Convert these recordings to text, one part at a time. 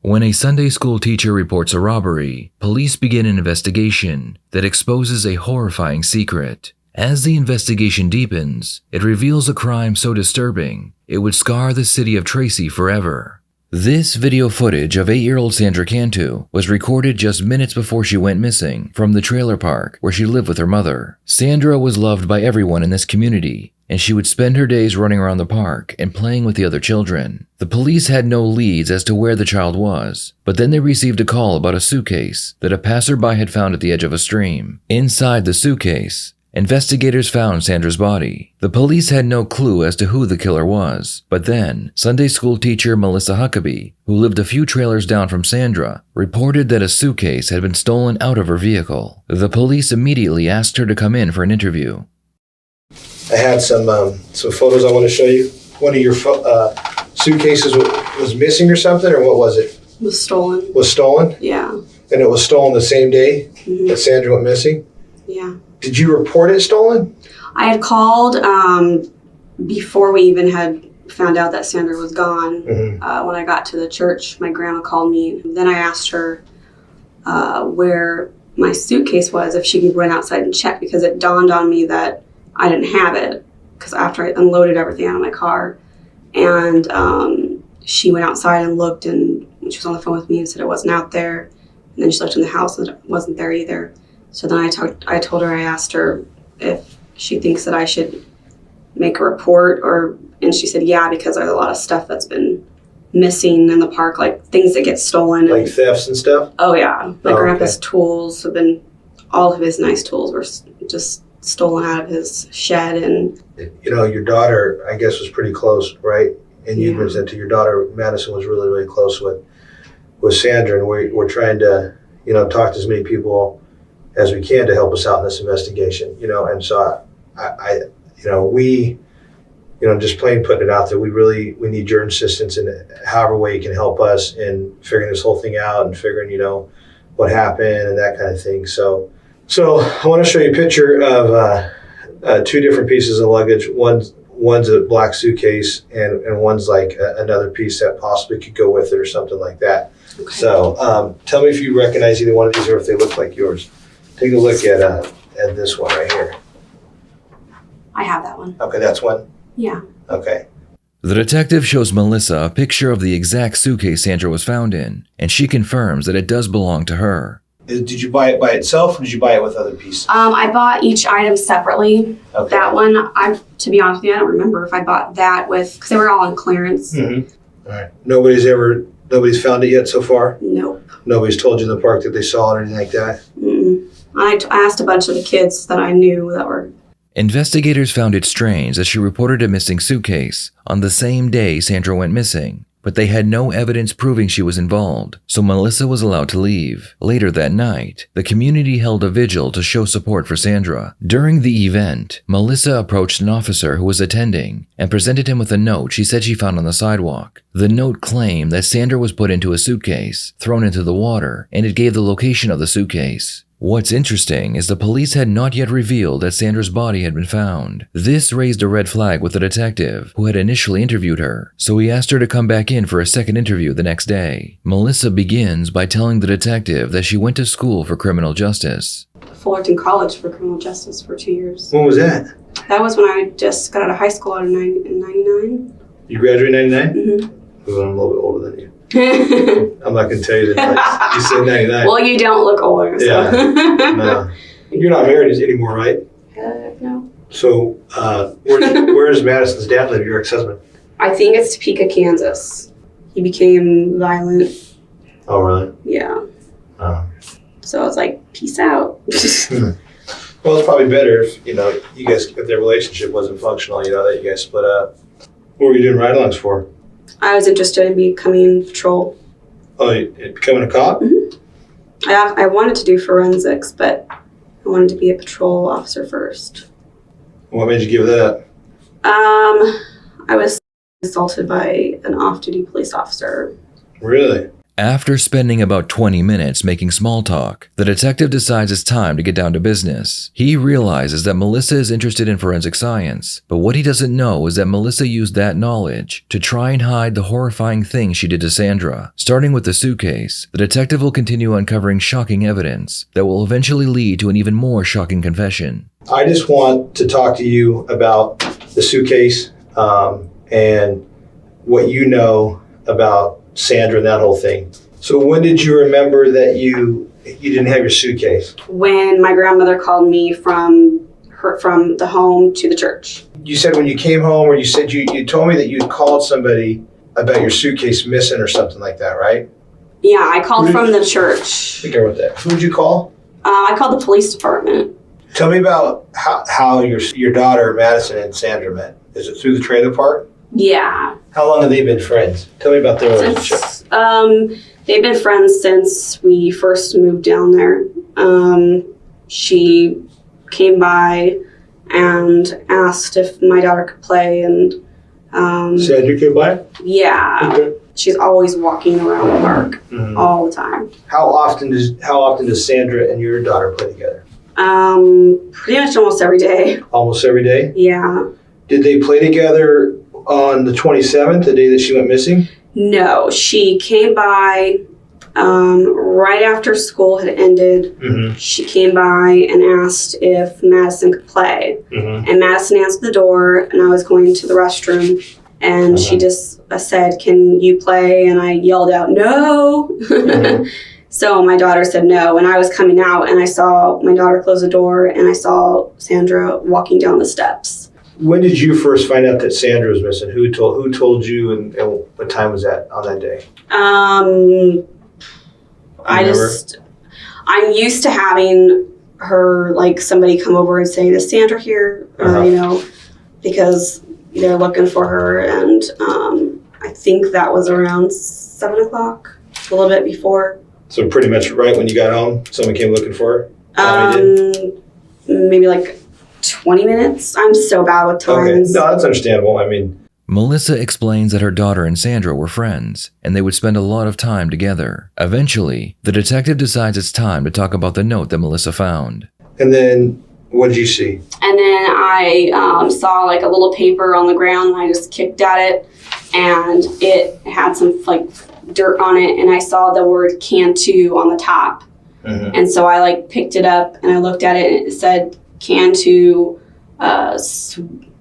When a Sunday school teacher reports a robbery, police begin an investigation that exposes a horrifying secret. As the investigation deepens, it reveals a crime so disturbing, it would scar the city of Tracy forever. This video footage of 8-year-old Sandra Cantu was recorded just minutes before she went missing from the trailer park where she lived with her mother. Sandra was loved by everyone in this community, and she would spend her days running around the park and playing with the other children. The police had no leads as to where the child was, but then they received a call about a suitcase that a passerby had found at the edge of a stream. Inside the suitcase, investigators found Sandra's body. The police had no clue as to who the killer was, but then Sunday school teacher Melissa Huckabee, who lived a few trailers down from Sandra, reported that a suitcase had been stolen out of her vehicle. The police immediately asked her to come in for an interview. I had some photos I want to show you. One of your suitcases was missing or something, or what was it? Was stolen. Was stolen? Yeah. And it was stolen the same day that Sandra went missing? Yeah. Did you report it stolen? I had called before we even had found out that Sandra was gone. When I got to the church, my grandma called me. Then I asked her where my suitcase was, if she could run outside and check, because it dawned on me that I didn't have it, because after I unloaded everything out of my car. And she went outside and looked, and she was on the phone with me and said it wasn't out there. And then she looked in the house and it wasn't there either. So then I told her, I asked her if she thinks that I should make a report, and she said, yeah, because there's a lot of stuff that's been missing in the park, like things that get stolen. Like thefts and stuff? Oh yeah. My grandpa's tools have been, all of his nice tools were just stolen out of his shed. And you know, your daughter, I guess, was pretty close, right? And you presented to your daughter, Madison, was really, really close with Sandra, and we're trying to, talk to as many people as we can to help us out in this investigation, and so we just plain putting it out there, we need your assistance in however way you can help us in figuring this whole thing out and figuring, what happened and that kind of thing. So I want to show you a picture of two different pieces of luggage. One's a black suitcase, and one's like another piece that possibly could go with it or something like that. Okay. So tell me if you recognize either one of these or if they look like yours. Take a look at this one right here. I have that one. Okay, that's one? Yeah. Okay. The detective shows Melissa a picture of the exact suitcase Sandra was found in, and she confirms that it does belong to her. Did you buy it by itself, or did you buy it with other pieces? I bought each item separately. Okay. That one, to be honest with you, I don't remember if I bought that because they were all on clearance. Mm-hmm. All right. Nobody's found it yet so far? Nope. Nobody's told you in the park that they saw it or anything like that? I asked a bunch of the kids that I knew that were... Investigators found it strange that she reported a missing suitcase on the same day Sandra went missing, but they had no evidence proving she was involved, so Melissa was allowed to leave. Later that night, the community held a vigil to show support for Sandra. During the event, Melissa approached an officer who was attending and presented him with a note she said she found on the sidewalk. The note claimed that Sandra was put into a suitcase, thrown into the water, and it gave the location of the suitcase. What's interesting is the police had not yet revealed that Sandra's body had been found. This raised a red flag with the detective who had initially interviewed her, so he asked her to come back in for a second interview the next day. Melissa begins by telling the detective that she went to school for criminal justice. Fullerton College for criminal justice for 2 years. When was that? That was when I just got out of high school in 99. You graduated in 99? Mm-hmm. Well, I'm a little bit older than you. I'm not going to tell you that. You said 99. Well, you don't look older. So. Yeah. No. You're not married anymore, right? No. So where does Madison's dad live, your ex-husband? I think it's Topeka, Kansas. He became violent. Oh, really? Yeah. Oh. So I was like, peace out. Well, it's probably better if, you guys, if their relationship wasn't functional, that you guys split up. What were you doing ride-alongs for? I was interested in becoming patrol. Oh, becoming a cop? Mm-hmm. I wanted to do forensics, but I wanted to be a patrol officer first. What made you give that up? I was assaulted by an off-duty police officer. Really? After spending about 20 minutes making small talk, the detective decides it's time to get down to business. He realizes that Melissa is interested in forensic science, but what he doesn't know is that Melissa used that knowledge to try and hide the horrifying thing she did to Sandra. Starting with the suitcase, the detective will continue uncovering shocking evidence that will eventually lead to an even more shocking confession. I just want to talk to you about the suitcase and what you know about Sandra and that whole thing. So when did you remember that you didn't have your suitcase? When my grandmother called me from the home to the church. You said when you came home, or you said you told me that you called somebody about your suitcase missing or something like that, right? Yeah, I called from the church. I think I wrote that. Who did you call? I called the police department. Tell me about how your daughter Madison and Sandra met. Is it through the trailer park? Yeah. How long have they been friends? Tell me about their relationship. They've been friends since we first moved down there. She came by and asked if my daughter could play, and Sandra came by? Yeah. Okay. She's always walking around the park all the time. How often does Sandra and your daughter play together? Pretty much almost every day. Almost every day? Yeah. Did they play together on the 27th, the day that she went missing? No, she came by right after school had ended. Mm-hmm. She came by and asked if Madison could play. Mm-hmm. And Madison answered the door, and I was going to the restroom. And she just said, "Can you play?" And I yelled out, "No." Mm-hmm. So my daughter said no. And I was coming out, and I saw my daughter close the door, and I saw Sandra walking down the steps. When did you first find out that Sandra was missing? Who told you, and what time was that on that day? I'm used to having her, like, somebody come over and say, "Is Sandra here?" Or, because they're looking for her. And I think that was around 7 o'clock, a little bit before. So pretty much right when you got home, someone came looking for her? Maybe like 20 minutes. I'm so bad with times. Okay, no, that's understandable. Melissa explains that her daughter and Sandra were friends, and they would spend a lot of time together. Eventually, the detective decides it's time to talk about the note that Melissa found. And then, what did you see? And then I saw like a little paper on the ground, and I just kicked at it, and it had some like dirt on it, and I saw the word "Cantu" on the top. Mm-hmm. And so I picked it up, and I looked at it, and it said Cantu,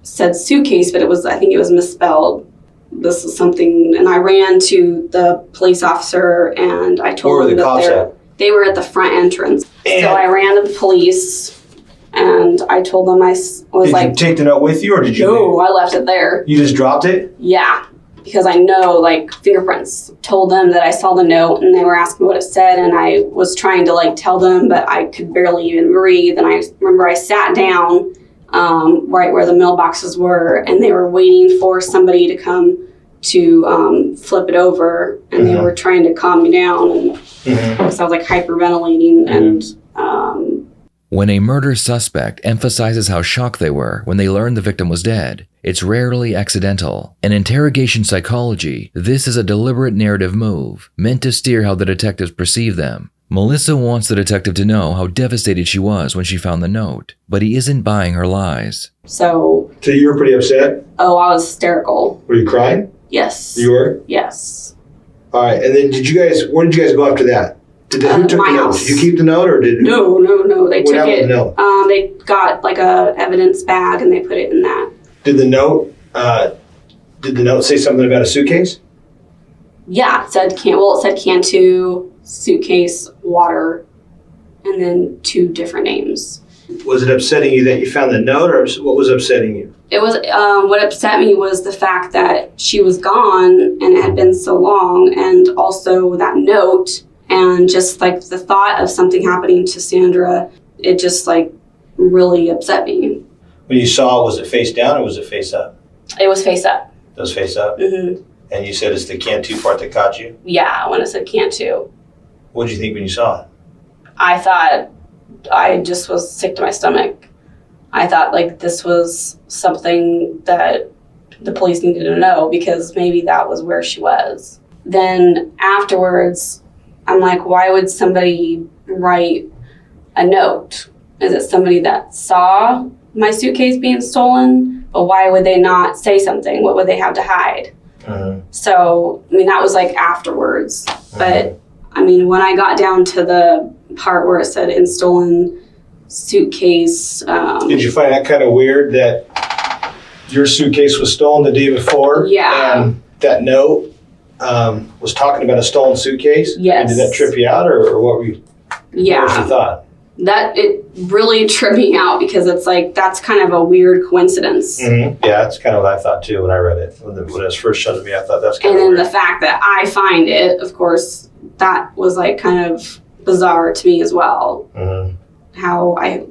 said suitcase, but I think it was misspelled. This is something, and I ran to the police officer, and I told them that they were at the front entrance. And so I ran to the police, and I told them I was Did you take the note with you, or did you? No, I left it there. You just dropped it? Yeah, because I know, fingerprints. Told them that I saw the note, and they were asking what it said, and I was trying to, tell them, but I could barely even breathe. And I remember I sat down right where the mailboxes were, and they were waiting for somebody to come to flip it over, and they were trying to calm me down, and because I was hyperventilating. And when a murder suspect emphasizes how shocked they were when they learned the victim was dead, it's rarely accidental. In interrogation psychology, this is a deliberate narrative move meant to steer how the detectives perceive them. Melissa wants the detective to know how devastated she was when she found the note, but he isn't buying her lies. So you were pretty upset? Oh, I was hysterical. Were you crying? Yes. You were? Yes. All right, and then where did you guys go after that? Who took the note? House. Did you keep the note, or did? No. They took it. With the note? They got a evidence bag, and they put it in that. Did the note say something about a suitcase? Yeah, it said Cantu, suitcase, water, and then 2 different names. Was it upsetting you that you found the note, or what was upsetting you? It was what upset me was the fact that she was gone, and it had been so long, and also that note, and just the thought of something happening to Sandra. It just really upset me. When you saw it, was it face down or was it face up? It was face up. It was face up? Mm-hmm. And you said it's the Cantu part that caught you? Yeah, when it said Cantu. What did you think when you saw it? I thought I just was sick to my stomach. I thought this was something that the police needed to know, because maybe that was where she was. then afterwards, I'm like, why would somebody write a note? Is it somebody that saw my suitcase being stolen? But why would they not say something? What would they have to hide? So, I mean, that was like afterwards. But, I mean, when I got down to the part where it said in stolen suitcase. Did you find that kind of weird that your suitcase was stolen the day before? Yeah. And that note was talking about a stolen suitcase? Yes. And did that trip you out, or what were you? Yeah. What was your thought? That it really tripped me out because it's like that's kind of a weird coincidence. Yeah, that's kind of what I thought too when I read it. When it was first shown to me, I thought that's kind and of then weird. the fact that I find it, of course, that was like kind of bizarre to me as well. How I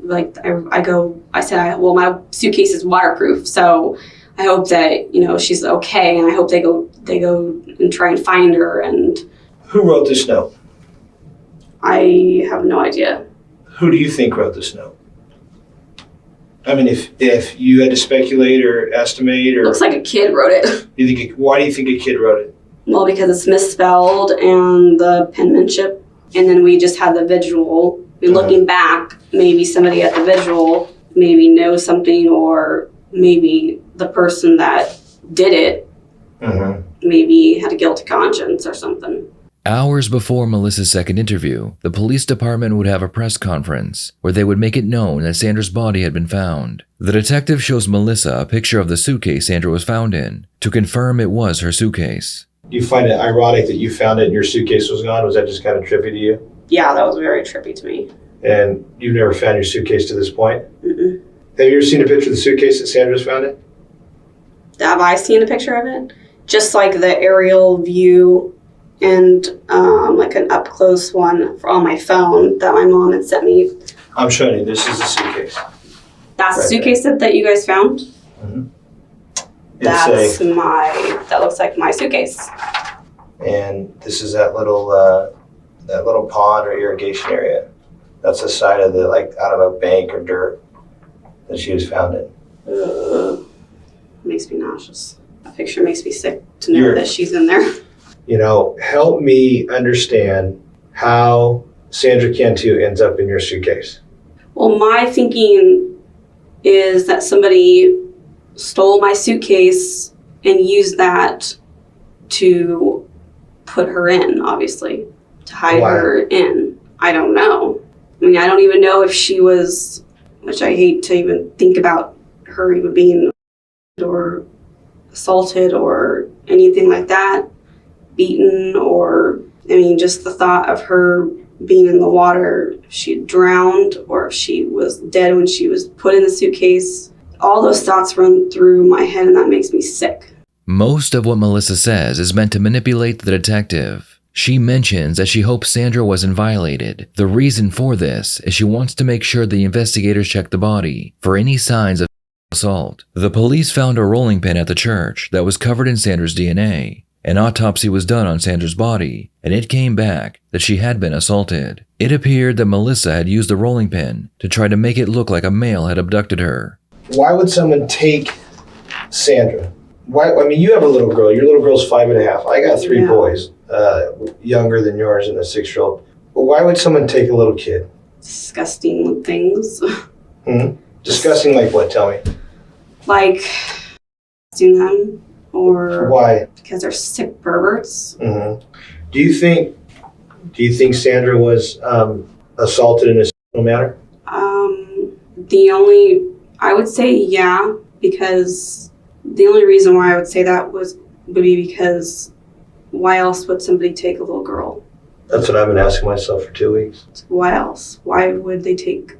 said, well, my suitcase is waterproof, so I hope that, you know, she's okay, and I hope they go and try and find her. And Who wrote this note? I have no idea. Who do you think wrote this note? I mean, if you had to speculate or estimate, or Looks like a kid wrote it. Why do you think a kid wrote it? Well, because it's misspelled and the penmanship, and then we just had the visual. Looking back, maybe somebody at the visual maybe knows something, or maybe the person that did it maybe had a guilty conscience or something. Hours before Melissa's second interview, the police department would have a press conference where they would make it known that Sandra's body had been found. The detective shows Melissa a picture of the suitcase Sandra was found in to confirm it was her suitcase. Do you find it ironic that you found it and your suitcase was gone? Was that just kind of trippy to you? Yeah, that was very trippy to me. And you've never found your suitcase to this point? Mm-mm. Have you ever seen a picture of the suitcase that Sandra's found it? Have I seen a picture of it? Just like the aerial view and like an up close one on my phone that my mom had sent me. I'm showing you. This is the suitcase. That's the Right suitcase that you guys found? That looks like my suitcase. And this is that little pond or irrigation area. That's the side of the bank or dirt that she was found in. Makes me nauseous. That picture makes me sick to know that she's in there. You know, help me understand how Sandra Cantu ends up in your suitcase. Well, my thinking is that somebody stole my suitcase and used that to put her in, obviously, to hide her in. I don't know. I mean, I don't even know if she was, which I hate to even think about her even being or assaulted or anything like that, beaten, or, I mean, just the thought of her being in the water, if she drowned or if she was dead when she was put in the suitcase. All those thoughts run through my head, and that makes me sick. Most of what Melissa says is meant to manipulate the detective. She mentions that she hopes Sandra wasn't violated. The reason for this is she wants to make sure the investigators check the body for any signs of assault. The police found a rolling pin at the church that was covered in Sandra's DNA. An autopsy was done on Sandra's body, and it came back that she had been assaulted. It appeared that Melissa had used the rolling pin to try to make it look like a male had abducted her. Why would someone take Sandra? Why? I mean, you have a little girl. Your little girl's 5.5. I got 3 boys, younger than yours and a 6-year-old. But why would someone take a little kid? Disgusting things. Disgusting like what? Tell me. Like, seeing them, or Why? because they're sick perverts. Do you think Sandra was assaulted in a sexual manner? I would say yeah, because the only reason why I would say that would be because why else would somebody take a little girl? That's what I've been asking myself for 2 weeks. Why else? Why would they take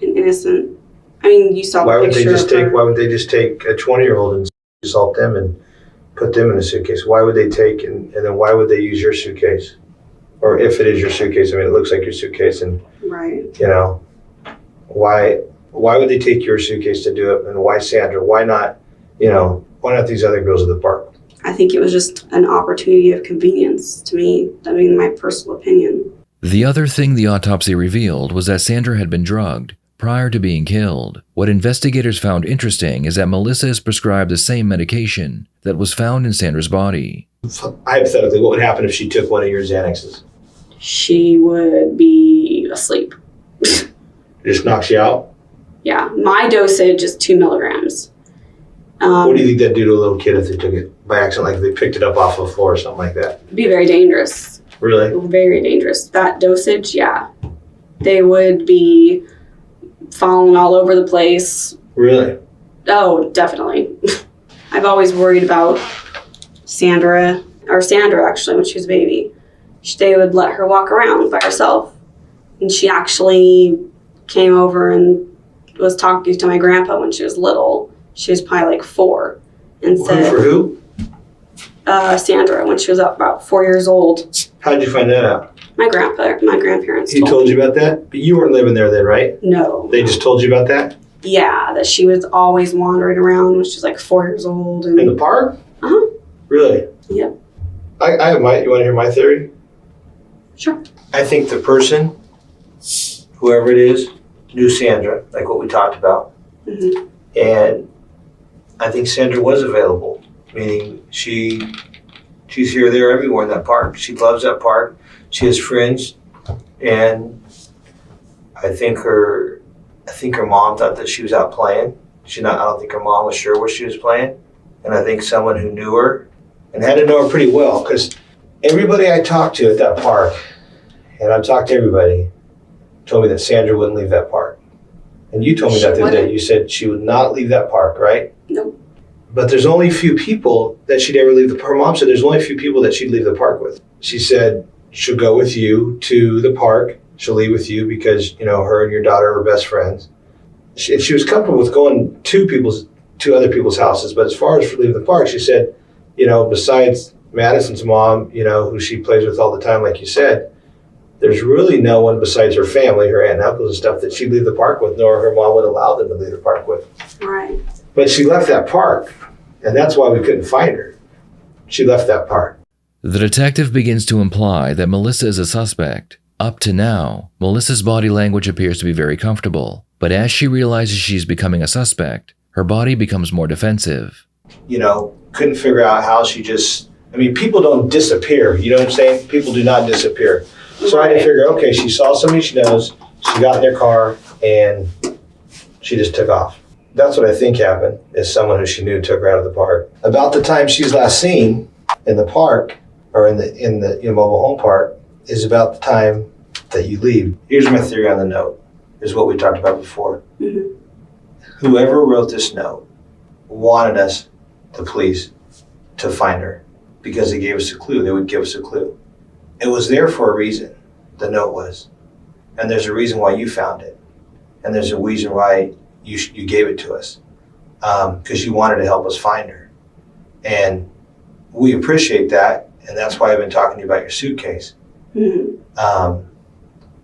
an innocent? I mean, you saw the picture of her. Why would they just take a 20-year-old and assault them and put them in a suitcase? Why would they take and then why would they use your suitcase? Or if it is your suitcase, I mean, it looks like your suitcase, and right. You know, why would they take your suitcase to do it, and why Sandra? Why not? You know, why not these other girls at the park? I think it was just an opportunity of convenience to me. I mean, my personal opinion. The other thing the autopsy revealed was that Sandra had been drugged prior to being killed. What investigators found interesting is that Melissa is prescribed the same medication that was found in Sandra's body. Hypothetically, what would happen if she took one of your Xanaxes? She would be asleep. It just knocks you out? Yeah, my dosage is 2 milligrams. What do you think that'd do to a little kid if they took it by accident, like if they picked it up off the floor or something like that? It'd be very dangerous. Really? Very dangerous. That dosage, yeah. They would be falling all over the place. Really? Oh, definitely. I've always worried about Sandra actually, when she was a baby. They would let her walk around by herself. And she actually came over and was talking to my grandpa when she was little. She was probably like 4. And said, For who? Sandra, when she was about 4 years old. How'd you find that out? My grandparents He told you about that? But you weren't living there then, right? No. They just told you about that? Yeah, that she was always wandering around when she was like 4 years old. In the park? Uh-huh. Really? Yep. You want to hear my theory? Sure. I think the person, whoever it is, knew Sandra, like what we talked about. Mm-hmm. And I think Sandra was available, meaning she's here, there, everywhere in that park. She loves that park. She has friends, and I think her mom thought that she was out playing. I don't think her mom was sure where she was playing, and I think someone who knew her and had to know her pretty well, because everybody I talked to at that park, and I've talked to everybody, told me that Sandra wouldn't leave that park. And you told me that the other day. You said she would not leave that park, right? Nope. But there's only a few people that she'd ever leave her mom said there's only a few people that she'd leave the park with. She said she'll go with you to the park. She'll leave with you because, her and your daughter are best friends. She was comfortable with going to other people's houses. But as far as for leaving the park, she said, besides Madison's mom, who she plays with all the time, like you said, there's really no one besides her family, her aunt and uncles and stuff, that she'd leave the park with, nor her mom would allow them to leave the park with. Right. But she left that park, and that's why we couldn't find her. She left that park. The detective begins to imply that Melissa is a suspect. Up to now, Melissa's body language appears to be very comfortable, but as she realizes she's becoming a suspect, her body becomes more defensive. Couldn't figure out how she people don't disappear, you know what I'm saying? People do not disappear. So I had to figure, okay, she saw somebody she knows, she got in their car, and she just took off. That's what I think happened, is someone who she knew took her out of the park. About the time she's last seen in the park, or in the mobile home park, is about the time that you leave. Here's my theory on the note, is what we talked about before. Mm-hmm. Whoever wrote this note wanted us, the police, to find her because they gave us a clue. They would give us a clue. It was there for a reason, the note was. And there's a reason why you found it. And there's a reason why you gave it to us. Because you wanted to help us find her. And we appreciate that. And that's why I've been talking to you about your suitcase. Mm-hmm.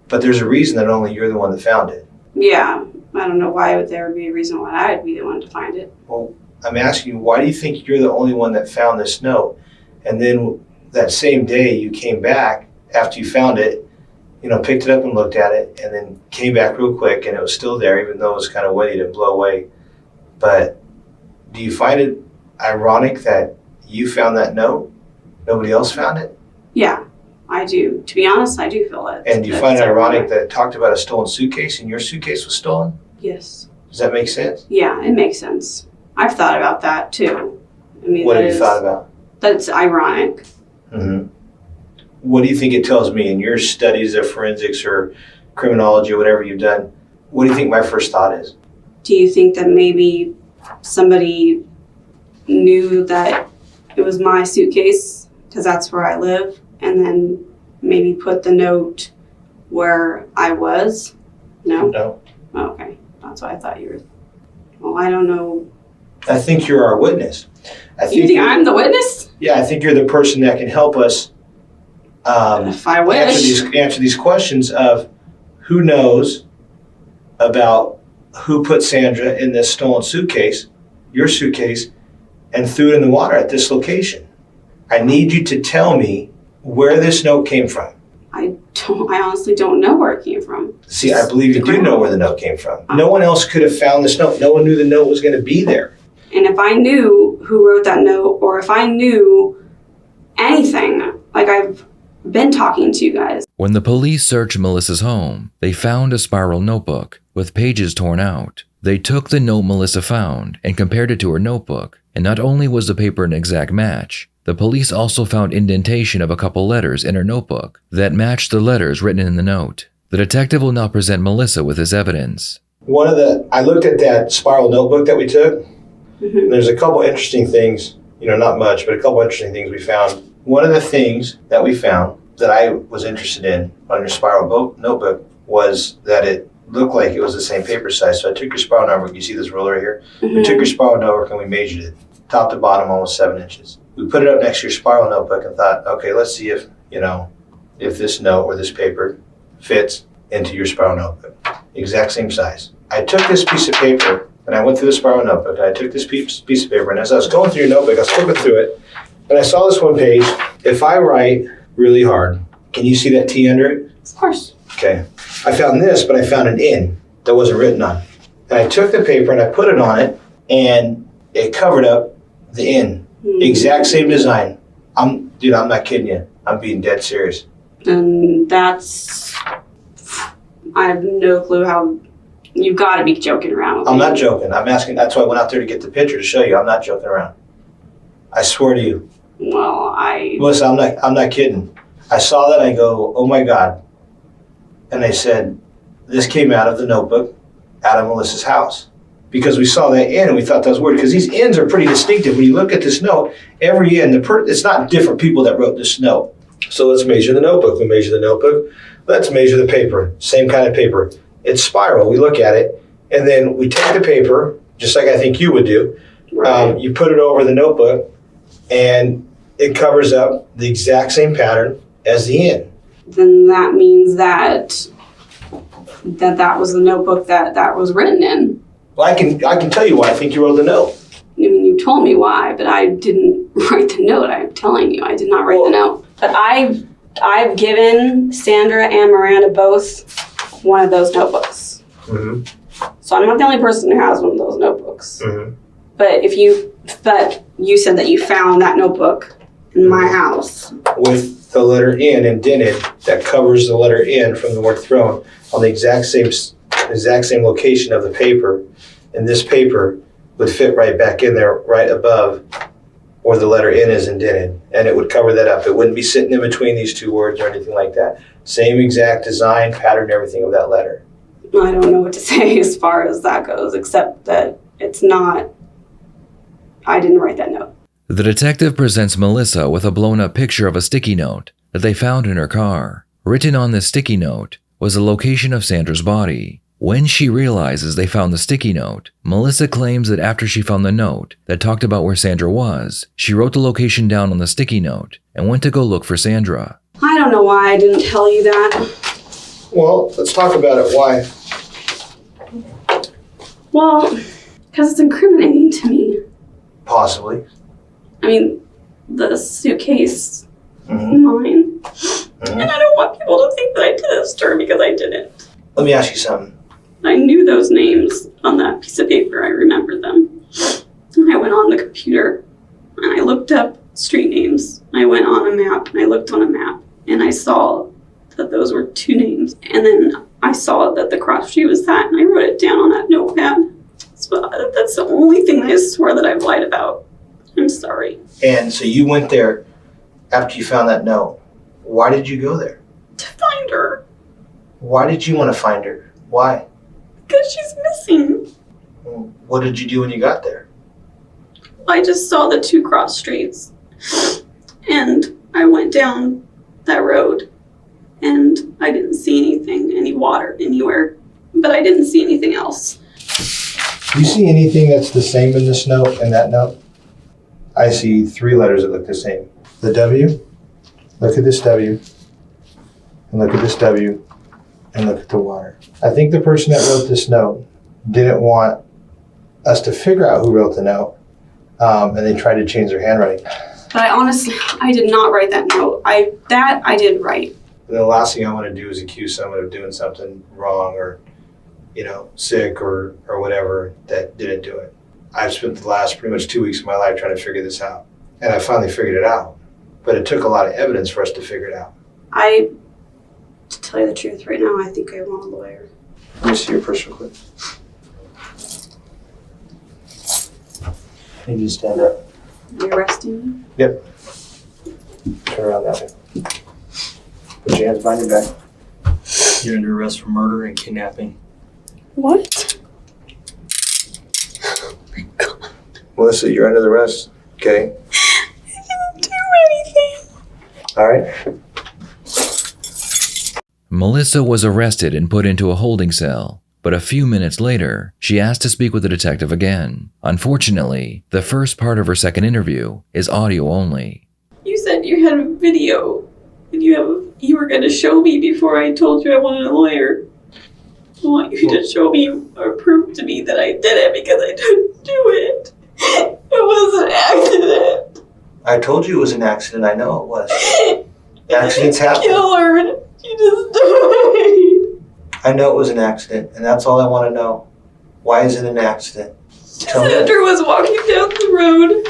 But there's a reason that only you're the one that found it. Yeah. I don't know why there would be a reason why I would be the one to find it. Well, I'm asking you, why do you think you're the only one that found this note? And then that same day you came back after you found it, picked it up and looked at it, and then came back real quick, and it was still there, even though it was kind of wet, it didn't blow away. But do you find it ironic that you found that note? Nobody else found it? Yeah, I do. To be honest, I do feel it. And do you find it ironic that it talked about a stolen suitcase, and your suitcase was stolen? Yes. Does that make sense? Yeah, it makes sense. I've thought about that too. What have you thought about? That's ironic. Mm-hmm. What do you think it tells me in your studies of forensics or criminology or whatever you've done? What do you think my first thought is? Do you think that maybe somebody knew that it was my suitcase because that's where I live, and then maybe put the note where I was? No? No. Oh, okay. That's what I thought you were. Well, I don't know. I think you're our witness. You think I'm the witness? Yeah, I think you're the person that can help us if I wish. answer these questions of who knows about who put Sandra in this stolen suitcase, your suitcase, and threw it in the water at this location. I need you to tell me where this note came from. I honestly don't know where it came from. See, I believe you do know where the note came from. No one else could have found this note. No one knew the note was going to be there. And if I knew who wrote that note, or if I knew anything. Like, I've been talking to you guys. When the police searched Melissa's home, they found a spiral notebook with pages torn out. They took the note Melissa found and compared it to her notebook, and not only was the paper an exact match, the police also found indentation of a couple letters in her notebook that matched the letters written in the note. The detective will now present Melissa with his evidence. I looked at that spiral notebook that we took. Mm-hmm. There's a couple interesting things, not much, but a couple interesting things we found. One of the things that we found that I was interested in on your spiral notebook was that it looked like it was the same paper size. So I took your spiral notebook. You see this ruler right here? Mm-hmm. We took your spiral notebook and we measured it, top to bottom, almost 7 inches. We put it up next to your spiral notebook and thought, okay, let's see if this note or this paper fits into your spiral notebook. Exact same size. I took this piece of paper and I went through the spiral notebook and I took this piece of paper, and as I was going through your notebook, I was flipping through it and I saw this one page. If I write really hard, can you see that T under it? Of course. Okay. I found this, but I found an N that wasn't written on. And I took the paper and I put it on it and it covered up the N. Mm-hmm. Exact same design. I'm not kidding you. I'm being dead serious. And I have no clue how. You've got to be joking around with me. I'm not joking. I'm asking. That's why I went out there to get the picture to show you. I'm not joking around. I swear to you. Well, Listen, I'm not kidding. I saw that and I go, oh my God. And I said, this came out of the notebook out of Melissa's house. Because we saw that N and we thought that was weird, because these N's are pretty distinctive. When you look at this note, every N, it's not different people that wrote this note. So let's measure the notebook. We measure the notebook. Let's measure the paper. Same kind of paper. It's spiral. We look at it, and then we take the paper, just like I think you would do. Right. You put it over the notebook, and it covers up the exact same pattern as the N. Then that means that was the notebook that was written in. Well, I can tell you why I think you wrote the note. I mean, you told me why, but I didn't write the note. I'm telling you, I did not write the note. But I've given Sandra and Miranda both one of those notebooks. Mm-hmm. So I'm not the only person who has one of those notebooks. Mm-hmm. But you said that you found that notebook in my house with the letter N indented that covers the letter N from the word throne on the exact same location of the paper, and this paper would fit right back in there, right above where the letter N is indented, and it would cover that up. It wouldn't be sitting in between these two words or anything like that. Same exact design, pattern, everything of that letter. I don't know what to say as far as that goes, except that it's not. I didn't write that note. The detective presents Melissa with a blown-up picture of a sticky note that they found in her car. Written on this sticky note was the location of Sandra's body. When she realizes they found the sticky note, Melissa claims that after she found the note that talked about where Sandra was, she wrote the location down on the sticky note and went to go look for Sandra. I don't know why I didn't tell you that. Well, let's talk about it. Why? Well, because it's incriminating to me. Possibly. I mean, the suitcase is mine. Mm-hmm. And I don't want people to think that I did this to her because I didn't. Let me ask you something. I knew those names on that piece of paper. I remembered them. And I went on the computer and I looked up street names. I went on a map and I looked on a map and I saw that those were 2 names. And then I saw that the cross street was that, and I wrote it down on that notepad. So that's the only thing I swear that I've lied about. I'm sorry. And so you went there after you found that note. Why did you go there? To find her. Why did you want to find her? Why? Because she's missing. What did you do when you got there? I just saw the 2 cross streets. And I went down that road. And I didn't see anything, any water anywhere. But I didn't see anything else. Do you see anything that's the same in this note and that note? I see 3 letters that look the same. The W, look at this W, and look at this W, and look at the water. I think the person that wrote this note didn't want us to figure out who wrote the note, and they tried to change their handwriting. But I did not write that note. I did write. And the last thing I want to do is accuse someone of doing something wrong or, sick or whatever that didn't do it. I've spent the last pretty much 2 weeks of my life trying to figure this out. And I finally figured it out. But it took a lot of evidence for us to figure it out. To tell you the truth, right now, I think I want a lawyer. Let me see your purse real quick. You need to stand up. Are you arresting me? Yep. Turn around that way. Put your hands behind your back. You're under arrest for murder and kidnapping. What? Melissa, you're under the arrest. Okay. I didn't do anything. All right. Melissa was arrested and put into a holding cell, but a few minutes later, she asked to speak with the detective again. Unfortunately, the first part of her second interview is audio only. You said you had a video and you were going to show me before I told you I wanted a lawyer. I want you to show me or prove to me that I did it because I didn't do it. It was an accident. I told you it was an accident. I know it was. Accidents happen. Kill her. She just died. I know it was an accident, and that's all I want to know. Why is it an accident? Tell me. Sandra was walking down the road.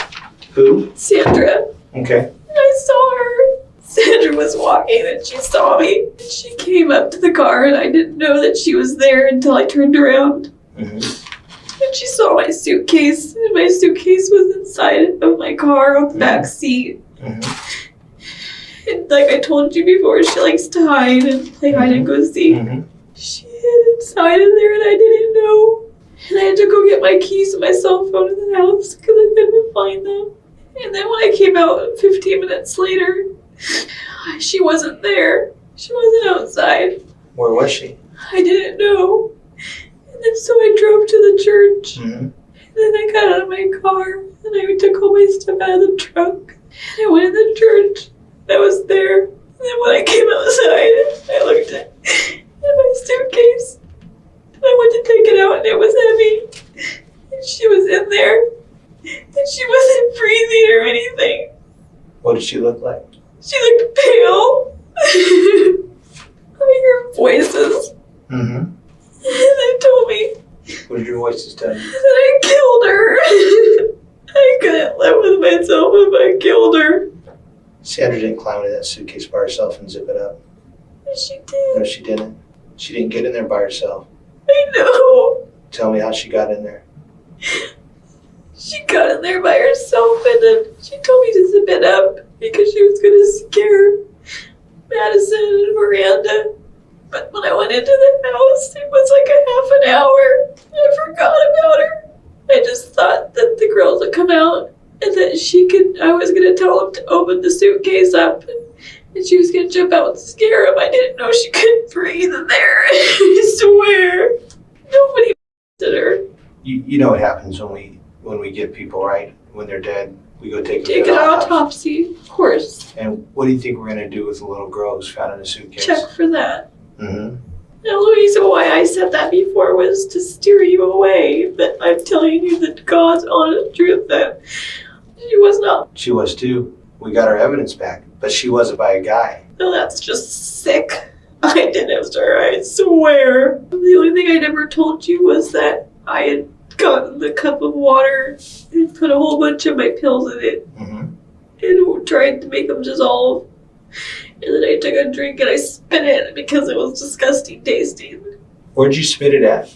Who? Sandra. Okay. And I saw her. Sandra was walking and she saw me. And she came up to the car and I didn't know that she was there until I turned around. Mm-hmm. And she saw my suitcase, and my suitcase was inside of my car on the back seat. Mm-hmm. And like I told you before, she likes to hide and play hide and go seek. Mm-hmm. She hid inside of there and I didn't know. And I had to go get my keys and my cell phone in the house because I couldn't find them. And then when I came out 15 minutes later, she wasn't there. She wasn't outside. Where was she? I didn't know. And then so I drove to the church. Mm-hmm. And then I got out of my car and I took all my stuff out of the trunk. And I went in the church. And I was there. And then when I came outside, I looked at my suitcase. And I went to take it out and it was heavy. And she was in there. And she wasn't breathing or anything. What did she look like? She looked pale. I heard voices. Mm-hmm. And they told me What did your voices tell you? that I killed her. I couldn't live with myself if I killed her. Sandra didn't climb into that suitcase by herself and zip it up. She did. No, she didn't. She didn't get in there by herself. I know. Tell me how she got in there. She got in there by herself and then she told me to zip it up because she was going to scare Madison and Miranda. But when I went into the house, it was like a half an hour. I forgot about her. I just thought that the girls would come out and that I was going to tell them to open the suitcase up and she was going to jump out and scare them. I didn't know she couldn't breathe in there. I swear. Nobody did her. You know what happens when we get people, right? When they're dead, we go take them Take to an an autopsy. autopsy, of course. And what do you think we're going to do with the little girl who's found in a suitcase? Check for that. Mm-hmm. The only reason why I said that before was to steer you away, but I'm telling you the God's honest truth that she was not. She was too. We got our evidence back, but she wasn't by a guy. No, that's just sick. I did it to her, I swear. The only thing I never told you was that I had gotten the cup of water and put a whole bunch of my pills in it Mm-hmm. and tried to make them dissolve. And then I took a drink and I spit it because it was disgusting tasting. Where'd you spit it at?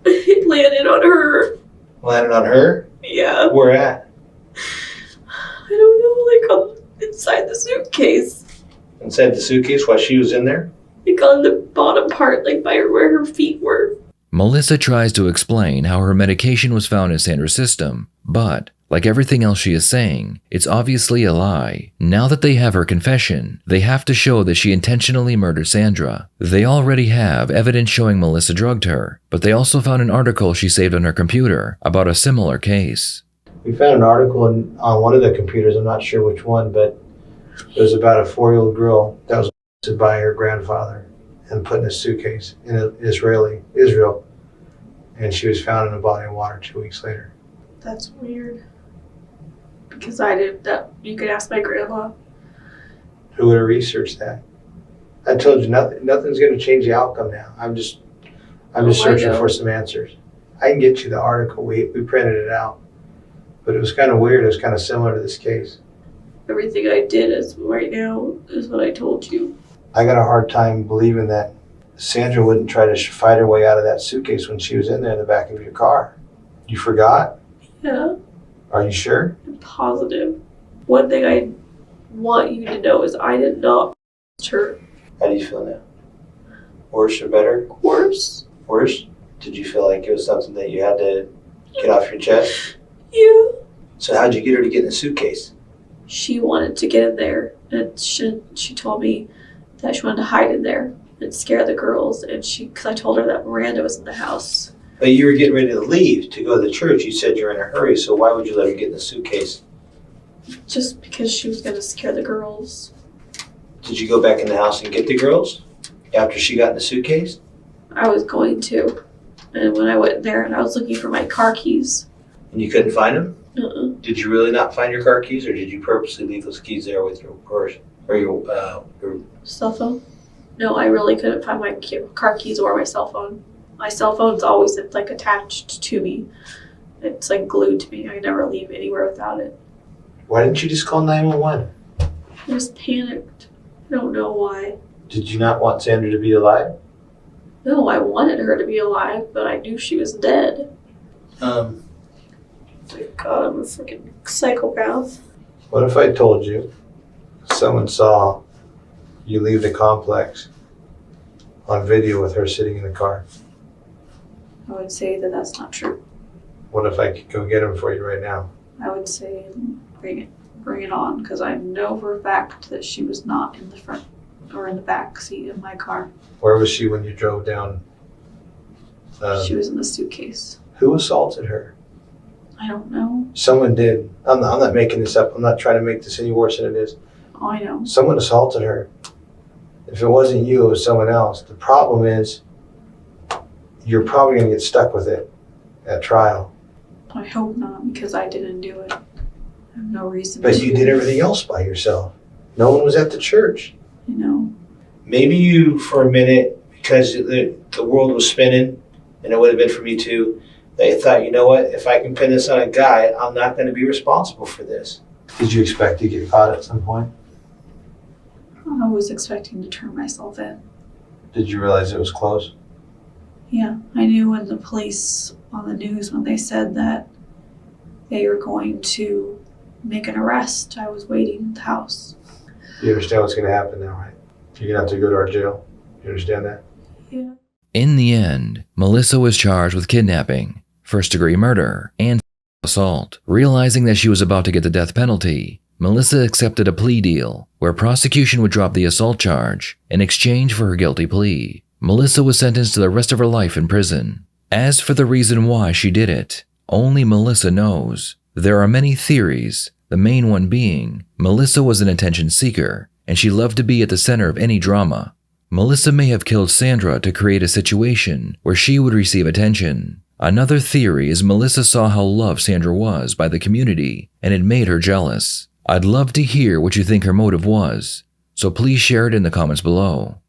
It landed on her. Landed on her? Yeah. Where at? I don't know, like inside the suitcase. Inside the suitcase while she was in there? Like on the bottom part, like by where her feet were. Melissa tries to explain how her medication was found in Sandra's system, but, like everything else she is saying, it's obviously a lie. Now that they have her confession, they have to show that she intentionally murdered Sandra. They already have evidence showing Melissa drugged her, but they also found an article she saved on her computer about a similar case. We found an article on one of the computers, I'm not sure which one, but it was about a 4-year-old girl that was arrested by her grandfather and put in a suitcase in Israel, and she was found in a body of water 2 weeks later. That's weird. Because I did that. You could ask my grandma. Who would have researched that? I told you nothing's going to change the outcome now. I'm just searching for some answers. I can get you the article. We printed it out, but it was kind of weird. It was kind of similar to this case. everything I did is right now is what I told you. I got a hard time believing that Sandra wouldn't try to fight her way out of that suitcase when she was in there in the back of your car. You forgot? Yeah, Are you sure? I'm positive. One thing I want you to know is I did not her. How do you feel now? Worse or better? Worse. Worse? Did you feel like it was something that you had to get off your chest? Yeah. So how'd you get her to get in the suitcase? She wanted to get in there, and she told me that she wanted to hide in there and scare the girls, and because I told her that Miranda was in the house. But you were getting ready to leave to go to the church. You said you were in a hurry, so why would you let her get in the suitcase? Just because she was going to scare the girls. Did you go back in the house and get the girls after she got in the suitcase? I was going to. And when I went there and I was looking for my car keys. And you couldn't find them? Uh-uh. Did you really not find your car keys, or did you purposely leave those keys there with your purse or your Cell phone? No, I really couldn't find my car keys or my cell phone. My cell phone's always like attached to me. It's like glued to me. I never leave anywhere without it. Why didn't you just call 911? I was panicked. I don't know why. Did you not want Sandra to be alive? No, I wanted her to be alive, but I knew she was dead. My God, I'm a freaking psychopath. What if I told you someone saw you leave the complex on video with her sitting in the car? I would say that that's not true. What if I could go get him for you right now? I would say bring it on, because I know for a fact that she was not in the front or in the back seat of my car. Where was she when you drove down? She was in the suitcase. Who assaulted her? I don't know. Someone did. I'm not making this up. I'm not trying to make this any worse than it is. Oh, I know. Someone assaulted her. If it wasn't you, it was someone else. The problem is you're probably going to get stuck with it at trial. I hope not, because I didn't do it. I have no reason But to. you did everything else by yourself. No one was at the church. I know. Maybe you, for a minute, because the world was spinning, and it would have been for me too, they thought, you know what, if I can pin this on a guy, I'm not going to be responsible for this. Did you expect to get caught at some point? I was expecting to turn myself in. Did you realize it was close? Yeah, I knew when the police on the news, when they said that they were going to make an arrest, I was waiting at the house. You understand what's going to happen now, right? You're going to have to go to our jail. You understand that? Yeah. In the end, Melissa was charged with kidnapping, first-degree murder, and assault. Realizing that she was about to get the death penalty, Melissa accepted a plea deal where prosecution would drop the assault charge in exchange for her guilty plea. Melissa was sentenced to the rest of her life in prison. As for the reason why she did it, only Melissa knows. There are many theories, the main one being Melissa was an attention seeker and she loved to be at the center of any drama. Melissa may have killed Sandra to create a situation where she would receive attention. Another theory is Melissa saw how loved Sandra was by the community and it made her jealous. I'd love to hear what you think her motive was, so please share it in the comments below.